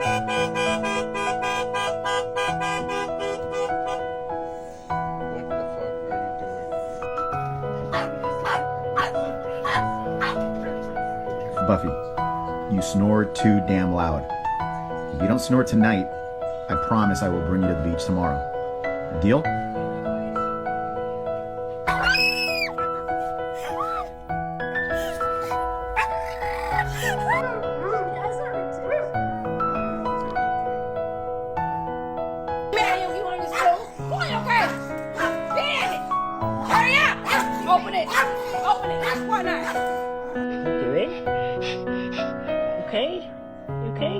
What the fuck are you doing? Buffy, you snore too damn loud. If you don't snore tonight, I promise I will bring you to the beach tomorrow. Deal? Man, you want to school? Come on, okay? Get in it. Hurry up. Open it. Open it. That's one eye. You ready? Okay? You okay?